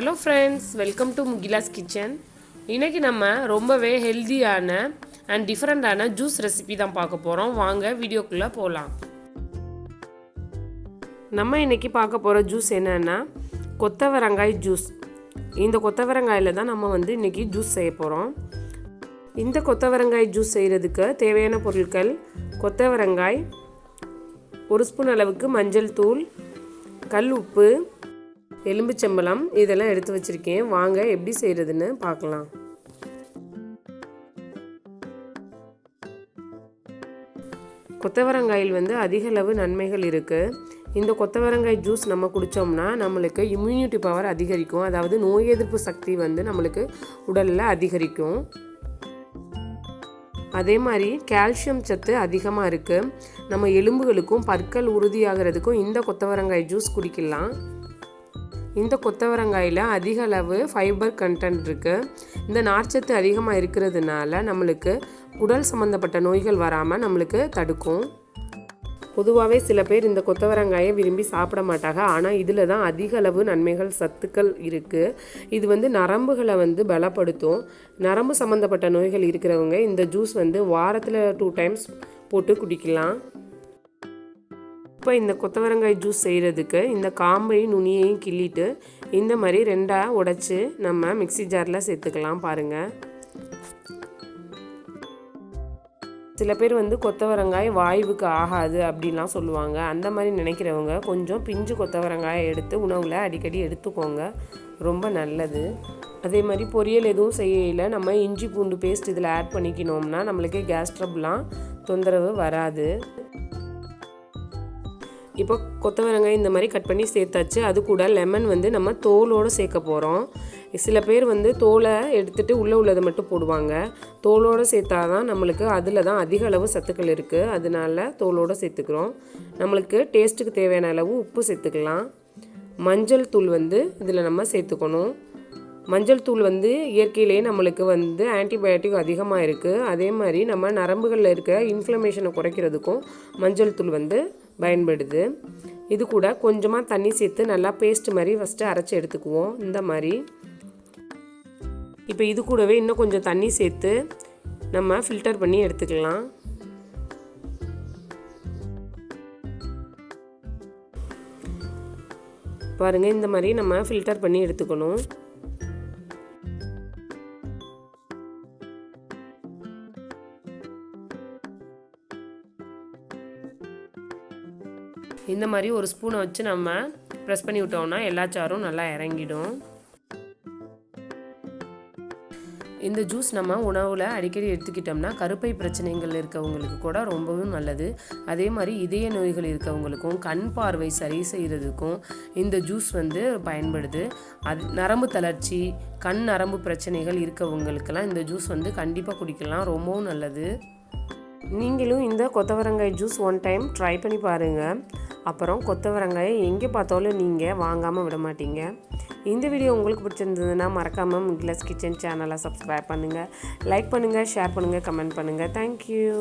Hello friends, welcome to Mugila's kitchen. இன்றைக்கி நம்ம ரொம்பவே ஹெல்தியான அண்ட் டிஃப்ரெண்ட்டான ஜூஸ் ரெசிபி தான் பார்க்க போகிறோம். வாங்க வீடியோக்குள்ளே போகலாம். நம்ம இன்றைக்கி பார்க்க போகிற ஜூஸ் என்னென்னா கொத்தவரங்காய் ஜூஸ். இந்த கொத்தவரங்காயில் தான் நம்ம இன்றைக்கி ஜூஸ் செய்ய போகிறோம். இந்த கொத்தவரங்காய் ஜூஸ் செய்கிறதுக்கு தேவையான பொருட்கள்: கொத்தவரங்காய், 1 ஸ்பூன் அளவுக்கு மஞ்சள் தூள், கல் உப்பு, எலும்புச்சம்பழம், இதெல்லாம் எடுத்து வச்சுருக்கேன். வாங்க எப்படி செய்கிறதுன்னு பார்க்கலாம். கொத்தவரங்காயில் அதிக அளவு நன்மைகள் இருக்குது. இந்த கொத்தவரங்காய் ஜூஸ் நம்ம குடித்தோம்னா நம்மளுக்கு இம்யூனிட்டி பவர் அதிகரிக்கும். அதாவது நோய் எதிர்ப்பு சக்தி நம்மளுக்கு உடலில் அதிகரிக்கும். அதே மாதிரி கால்சியம் சத்து அதிகமாக இருக்குது. நம்ம எலும்புகளுக்கும் பற்கள் உறுதியாகிறதுக்கும் இந்த கொத்தவரங்காய் ஜூஸ் குடிக்கலாம். இந்த கொத்தவரங்காயில் அதிக அளவு ஃபைபர் கண்டென்ட் இருக்குது. இந்த நார்ச்சத்து அதிகமாக இருக்கிறதுனால நம்மளுக்கு உடல் சம்மந்தப்பட்ட நோய்கள் வராமல் நம்மளுக்கு தடுக்கும். பொதுவாகவே சில பேர் இந்த கொத்தவரங்காயை விரும்பி சாப்பிட மாட்டாங்க. ஆனால் இதில் தான் அதிக அளவு நன்மைகள், சத்துக்கள் இருக்குது. இது நரம்புகளை பலப்படுத்தும். நரம்பு சம்மந்தப்பட்ட நோய்கள் இருக்கிறவங்க இந்த ஜூஸ் வாரத்தில் 2 டைம்ஸ் போட்டு குடிக்கலாம். இப்போ இந்த கொத்தவரங்காய் ஜூஸ் செய்கிறதுக்கு இந்த காம்பையும் நுனியையும் கிள்ளிட்டு இந்த மாதிரி 2ஆக உடைச்சி நம்ம மிக்ஸி ஜாரில் சேர்த்துக்கலாம். பாருங்கள், சில பேர் கொத்தவரங்காய் வாயுவுக்கு ஆகாது அப்படின்லாம் சொல்லுவாங்க. அந்த மாதிரி நினைக்கிறவங்க கொஞ்சம் பிஞ்சு கொத்தவரங்காயை எடுத்து உணவில் அடிக்கடி எடுத்துக்கோங்க, ரொம்ப நல்லது. அதே மாதிரி பொரியல் எதுவும் செய்யல நம்ம இஞ்சி பூண்டு பேஸ்ட் இதில் ஆட் பண்ணிக்கணும்னா நம்மளுக்கு கேஸ் ட்ரபிள்லாம் தொந்தரவு வராது. இப்போ கொத்தவரங்காய் இந்த மாதிரி கட் பண்ணி சேர்த்தாச்சு. அது கூட லெமன் நம்ம தோலோடு சேர்க்க போகிறோம். சில பேர் தோலை எடுத்துகிட்டு உள்ளதை மட்டும் போடுவாங்க. தோலோடு சேர்த்தா தான் நம்மளுக்கு அதில் தான் அதிக அளவு சத்துக்கள் இருக்குது. அதனால தோலோடு சேர்த்துக்கிறோம். நம்மளுக்கு டேஸ்ட்டுக்கு தேவையான அளவு உப்பு சேர்த்துக்கலாம். மஞ்சள் தூள் இதில் நம்ம சேர்த்துக்கணும். மஞ்சள் தூள் இயற்கையிலேயே நம்மளுக்கு ஆன்டிபயோட்டிக் அதிகமாக இருக்குது. அதே மாதிரி நம்ம நரம்புகளில் இருக்க இன்ஃப்ளமேஷனை குறைக்கிறதுக்கும் மஞ்சள் தூள் பயன்படுது. இது கூட கொஞ்சமாக தண்ணி சேர்த்து நல்லா பேஸ்ட் மாதிரி ஃபஸ்ட்டு அரைச்சி எடுத்துக்குவோம். இந்த மாதிரி இப்போ இது கூடவே இன்னும் கொஞ்சம் தண்ணி சேர்த்து நம்ம ஃபில்டர் பண்ணி எடுத்துக்கலாம். பாருங்கள், இந்த மாதிரி நம்ம ஃபில்டர் பண்ணி எடுத்துக்கணும். இந்த மாதிரி ஒரு ஸ்பூனை வச்சு நம்ம ப்ரெஸ் பண்ணி விட்டோம்னா எல்லா சாரும் நல்லா இறங்கிடும். இந்த ஜூஸ் நம்ம உணவில் அடிக்கடி எடுத்துக்கிட்டோம்னா கருப்பை பிரச்சனைகள் இருக்கவங்களுக்கு கூட ரொம்பவும் நல்லது. அதே மாதிரி இதய நோய்கள் இருக்கவங்களுக்கும் கண் பார்வை சரி செய்கிறதுக்கும் இந்த ஜூஸ் பயன்படுது. நரம்பு தளர்ச்சி, கண் நரம்பு பிரச்சனைகள் இருக்கவங்களுக்கெல்லாம் இந்த ஜூஸ் கண்டிப்பாக குடிக்கலாம், ரொம்பவும் நல்லது. நீங்களும் இந்த கொத்தவரங்காய் ஜூஸ் 1 டைம் ட்ரை பண்ணி பாருங்கள். அப்புறம் கொத்தவரங்காயை எங்கே பார்த்தாலும் நீங்கள் வாங்காமல் விட மாட்டீங்க. இந்த வீடியோ உங்களுக்கு பிடிச்சிருந்ததுன்னா மறக்காமல் முகிலாஸ் கிச்சன் சேனலை சப்ஸ்கிரைப் பண்ணுங்கள், லைக் பண்ணுங்கள், ஷேர் பண்ணுங்கள், கமெண்ட் பண்ணுங்கள். தேங்க்யூ.